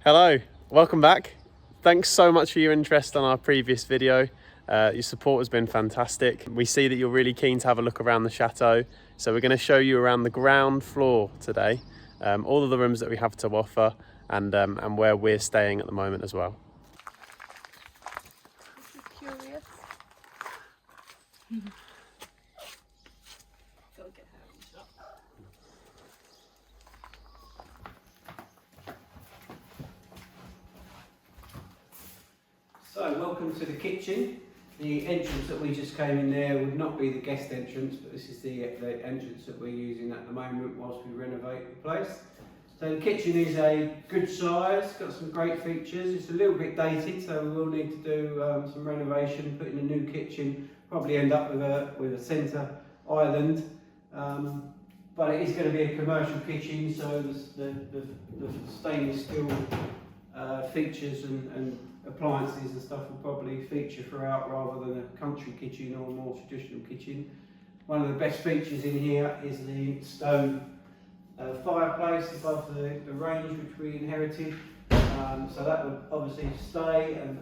Hello, welcome back. Thanks so much for your interest on our previous video. Your support has been fantastic. We see that you're really keen to have a look around the chateau. So we're going to show you around the ground floor today, all of the rooms that we have to offer and where we're staying at the moment as well. Curious. Go get her in the shop. So, welcome to the kitchen. The entrance that we just came in there would not be the guest entrance, but this is the entrance that we're using at the moment whilst we renovate the place. So the kitchen is a good size, got some great features. It's a little bit dated, so we will need to do some renovation, put in a new kitchen, probably end up with a centre island. But it is going to be a commercial kitchen, so the stainless steel features and appliances and stuff will probably feature throughout rather than a country kitchen or a more traditional kitchen. One of the best features in here is the stone fireplace above the range which we inherited. So that would obviously stay and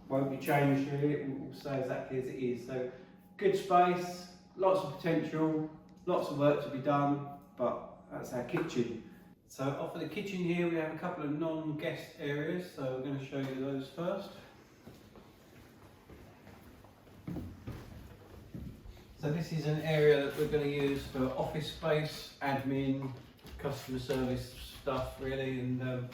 won't be changed really, it will stay exactly as it is. So good space, lots of potential, lots of work to be done, but that's our kitchen. So off of the kitchen here we have a couple of non-guest areas, so we're going to show you those first. So this is an area that we're going to use for office space, admin, customer service stuff really, and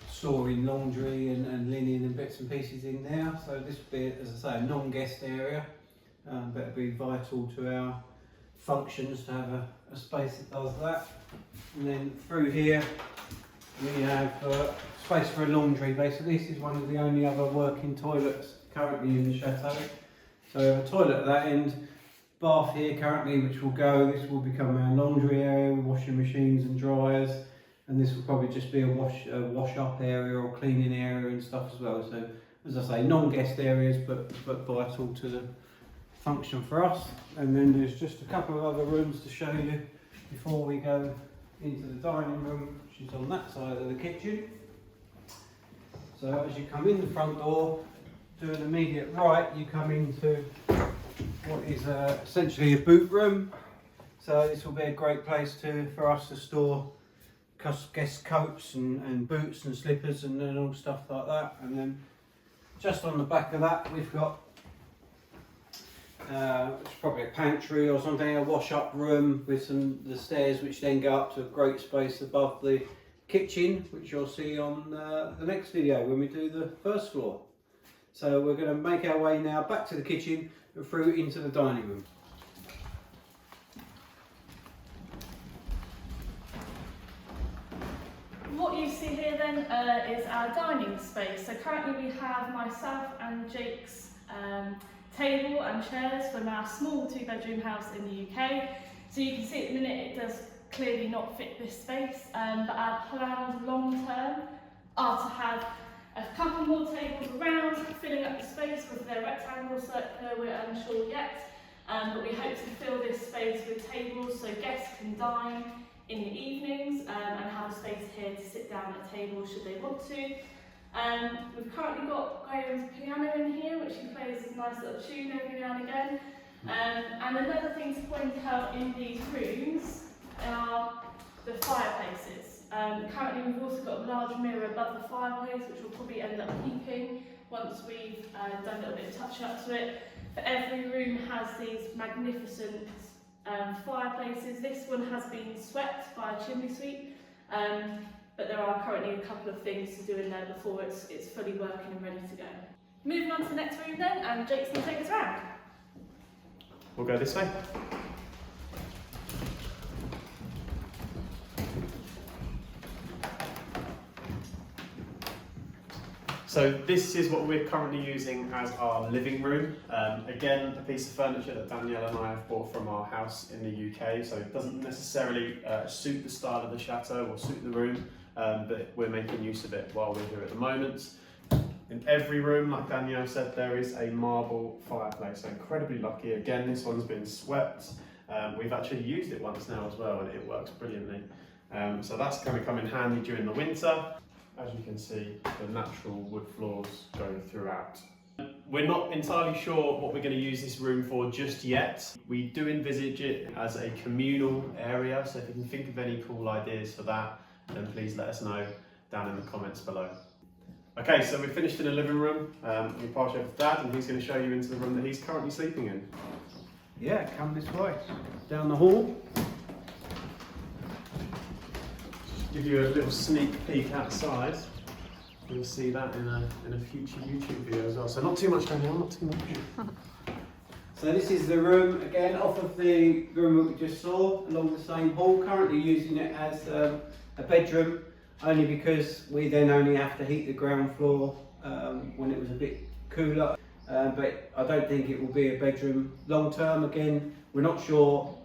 storing laundry and linen and bits and pieces in there. So this will be, as I say, a non-guest area, but it'll be vital to our functions to have a space that does that. And then through here we have space for a laundry. Basically this is one of the only other working toilets currently in the chateau. So we have a toilet at that end, bath here currently which will go. This will become our laundry area with washing machines and dryers, and this will probably just be a wash up area or cleaning area and stuff as well. So as I say, non-guest areas but vital to the function for us. And then there's just a couple of other rooms to show you before we go into the dining room, which is on that side of the kitchen. So as you come in the front door, to an immediate right, you come into what is essentially a boot room. So this will be a great place for us to store guest coats and boots and slippers and all stuff like that. And then just on the back of that, we've got it's probably a pantry or something, a wash-up room with the stairs which then go up to a great space above the kitchen, which you'll see on the next video when we do the first floor. So we're going to make our way now back to the kitchen and through into the dining room. What you see here then is our dining space. So currently we have myself and Jake's table and chairs from our small 2-bedroom house in the UK. So you can see at the minute it does clearly not fit this space, but our plans long term are to have a couple more tables around, filling up the space. Whether they're rectangle, circular, we're unsure yet, but we hope to fill this space with tables so guests can dine in the evenings and have a space here to sit down at tables should they want to. We've currently got Graham's piano in here, which he plays a nice little tune every now and again. And another thing to point out in these rooms are the fireplaces. Currently we've also got a large mirror above the fireplace, which will probably end up keeping once we've done a little bit of touch up to it. But every room has these magnificent fireplaces. This one has been swept by a chimney sweep. But there are currently a couple of things to do in there before it's fully working and ready to go. Moving on to the next room then, and Jake's going to take us around. We'll go this way. So this is what we're currently using as our living room. Again, a piece of furniture that Danielle and I have bought from our house in the UK, so it doesn't necessarily suit the style of the chateau or suit the room, but we're making use of it while we're here at the moment. In every room, like Danielle said, there is a marble fireplace, so incredibly lucky. Again, this one's been swept. We've actually used it once now as well, and it works brilliantly. So that's going to come in handy during the winter. as you can see, the natural wood floors go throughout. We're not entirely sure what we're going to use this room for just yet. We do envisage it as a communal area, so if you can think of any cool ideas for that, then please let us know down in the comments below. Okay, so we've finished in the living room. We pass you over to Dad, and he's going to show you into the room that he's currently sleeping in. Yeah, come this way, down the hall. Give you a little sneak peek outside. You'll see that in a future YouTube video as well. So not too much going on, not too much. So this is the room, again, off of the room that we just saw, along the same hall. Currently using it as a bedroom, only because we then only have to heat the ground floor when it was a bit cooler. But I don't think it will be a bedroom long term. Again, we're not sure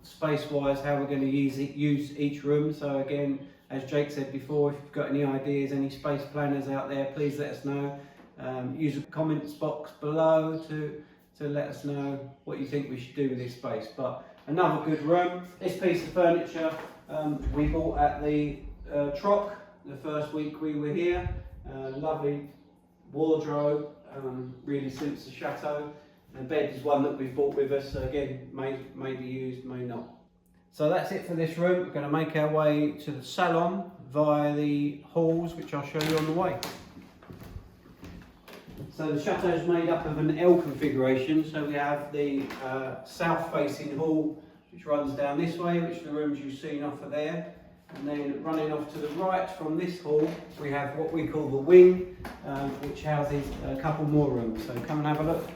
space-wise how we're going to use each room. So again, as Jake said before, if you've got any ideas, any space planners out there, please let us know. Use the comments box below to let us know what you think we should do with this space. But another good room. This piece of furniture we bought at the Troc the first week we were here. Lovely wardrobe, really suits the chateau. The bed is one that we've brought with us, so again, may be used, may not. So that's it for this room. We're going to make our way to the salon via the halls, which I'll show you on the way. So the chateau is made up of an L configuration. So we have the south-facing hall, which runs down this way, which are the rooms you've seen off of there. And then running off to the right from this hall, we have what we call the wing, which houses a couple more rooms. So come and have a look.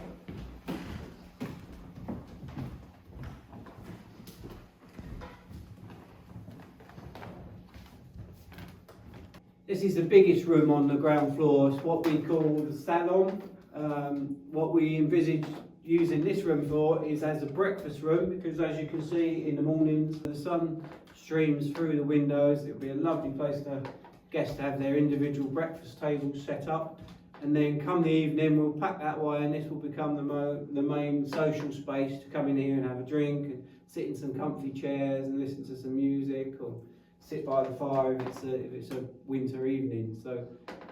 This is the biggest room on the ground floor. It's what we call the salon. What we envisage using this room for is as a breakfast room, because as you can see in the mornings, the sun streams through the windows. It'll be a lovely place for guests to have their individual breakfast tables set up. And then come the evening, we'll pack that way, and this will become the main social space to come in here and have a drink, and sit in some comfy chairs and listen to some music, or sit by the fire if it's a winter evening. So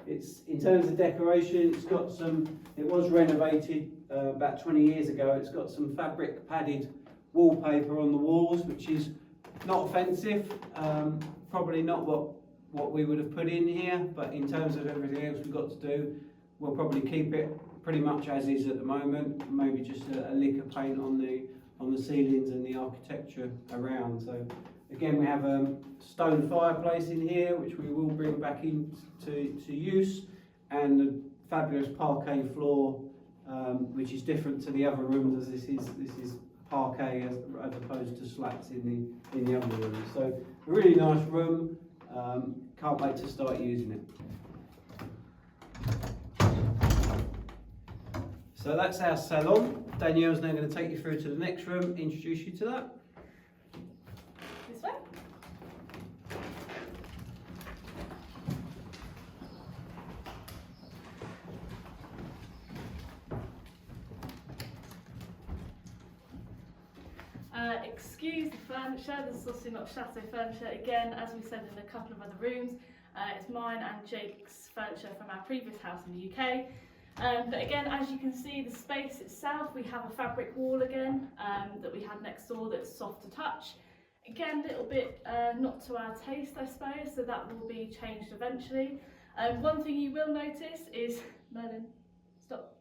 it's, in terms of decoration, it's got some, it was renovated about 20 years ago. It's got some fabric padded wallpaper on the walls, which is not offensive, probably not what we would have put in here, but in terms of everything else we've got to do, we'll probably keep it pretty much as is at the moment, maybe just a lick of paint on the ceilings and the architecture around. So again, we have a stone fireplace in here, which we will bring back into use, and a fabulous parquet floor, which is different to the other rooms, as this is parquet as opposed to slats in the other rooms. So a really nice room. Can't wait to start using it. So that's our salon. Danielle's now going to take you through to the next room, introduce you to that. This way. Excuse the furniture, this is obviously not chateau furniture. Again, as we said in a couple of other rooms, it's mine and Jake's furniture from our previous house in the UK. But again, as you can see, the space itself, we have a fabric wall again that we had next door that's soft to touch. Again, a little bit not to our taste, I suppose, so that will be changed eventually. One thing you will notice is, Merlin, stop.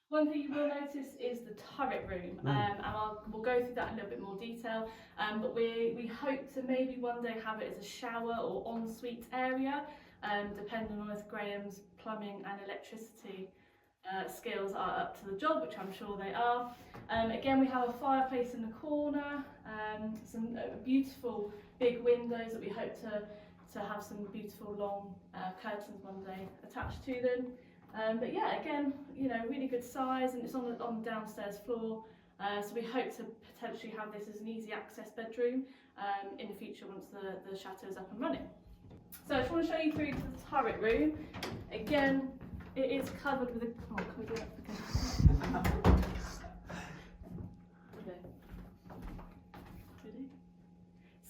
One thing you will notice is the turret room, and we'll go through that in a little bit more detail, but we hope to maybe one day have it as a shower or ensuite area, depending on if Graham's plumbing and electricity skills are up to the job, which I'm sure they are. Again, we have a fireplace in the corner, some beautiful big windows that we hope to have some beautiful long curtains one day attached to them. But yeah, again, you know, really good size, and it's on the downstairs floor. So we hope to potentially have this as an easy access bedroom in the future once the chateau is up and running. So I just want to show you through to the turret room. Again, it is covered with a, oh, can we do that again?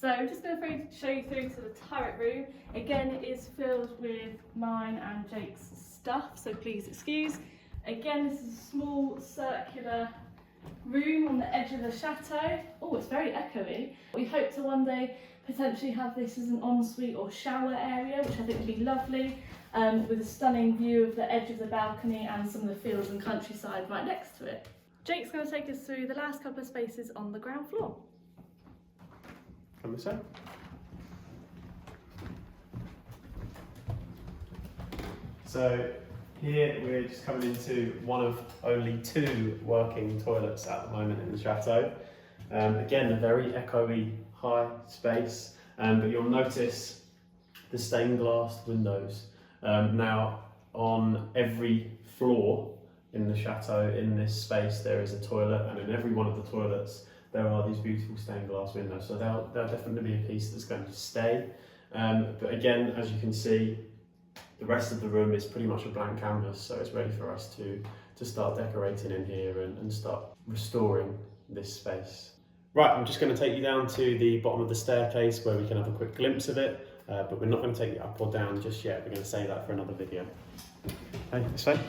So I'm just going to show you through to the turret room. Again, it is filled with mine and Jake's stuff, so please excuse. Again, this is a small circular room on the edge of the chateau. Oh, it's very echoey. We hope to one day potentially have this as an ensuite or shower area, which I think would be lovely, with a stunning view of the edge of the balcony and some of the fields and countryside right next to it. Jake's going to take us through the last couple of spaces on the ground floor. Come this way. So here we're just coming into one of only 2 working toilets at the moment in the chateau. Again, a very echoey high space, but you'll notice the stained glass windows. Now on every floor in the chateau, in this space, there is a toilet, and in every one of the toilets there are these beautiful stained glass windows, so they'll definitely be a piece that's going to stay. But again, as you can see, the rest of the room is pretty much a blank canvas, so it's ready for us to start decorating in here and start restoring this space. Right, I'm just going to take you down to the bottom of the staircase where we can have a quick glimpse of it, but we're not going to take you up or down just yet. We're going to save that for another video. Okay, this way.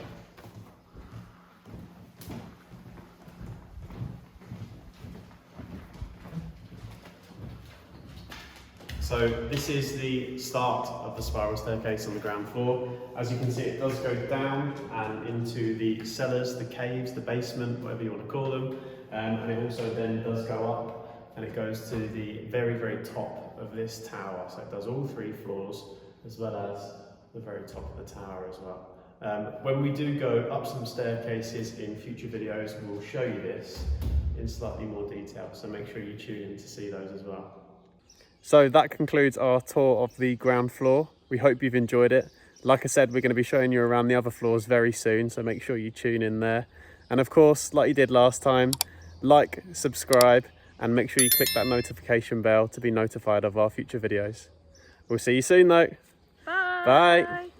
So this is the start of the spiral staircase on the ground floor. As you can see, it does go down and into the cellars, the caves, the basement, whatever you want to call them. And it also then does go up and it goes to the very, very top of this tower. So it does all 3 floors as well as the very top of the tower as well. When we do go up some staircases in future videos, we'll show you this in slightly more detail. So make sure you tune in to see those as well. So that concludes our tour of the ground floor. We hope you've enjoyed it. Like I said, we're going to be showing you around the other floors very soon, so make sure you tune in there. And of course, like you did last time, like, subscribe, and make sure you click that notification bell to be notified of our future videos. We'll see you soon though. Bye! Bye!